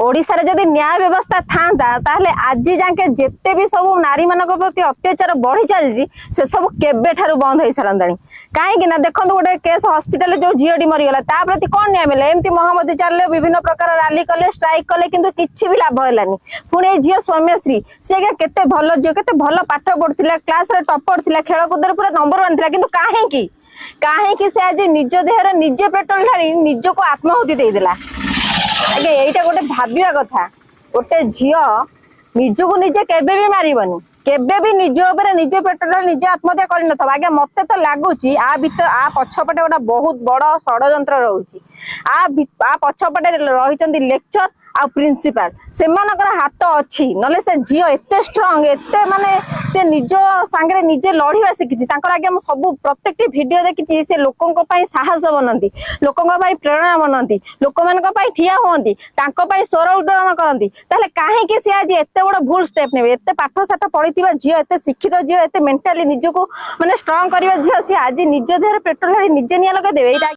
ओडिशा रे जदि न्याय व्यवस्था थांता ताहले आज जाके जेते भी सब नारी मानक प्रति अत्याचार बढ़ी चलछि से सब केबे ठारू बंद होई सारंदानी काहे ना देखो गोटे केस हॉस्पिटल जो झीटी मरीगला ता प्रति कौन न्याय मिले एमती महामती चलले विभिन्न प्रकार रैली कले स्ट्राइक कले किंतु किछि भी लाभ हेलानी पुणी ए झील सौम्यश्री सी केते भल झील केते भल पाठ पढ़ुला क्लास रे टॉपर थिला खेलकूद पूरा नंबर 1 थिला किंतु काहे से आज निज देहर निजे पेट्रोल ढाली निज को आत्माहुति देदेला आगे यहीटा गोटे भाविया कथा गोटे झील निजको निजे केबे भी मारिबनी केबे भी निज ऊपर निजे पेट्रोल निजे आत्महत्या कर न आगे मते तो लगुच आ पछपटे गोटा बहुत बड़ षड्यंत्र रोचे आ पछपटे रही लेक्चर आ प्रिंसिपल से हाथ अच्छी नले से झील एते स्ट्रांग एते माने से निज सांगे निजे लड़वा शिखी आगे मुझे सब प्रत्येक वीडियो देखी से लोकों साहस बनती लोकों प्रेरणा बनती लोक मान ठिया हमें स्वर उद्दोलन करती कहीं सी आज एत बड़ भूल स्टेप ने एत पाठ साठ पढ़ी झील एत शिक्षित झील एत मेंटाली निजको माने स्ट्रांग करवा झील सी आज निज देह पेट्रोल निजे निया लगे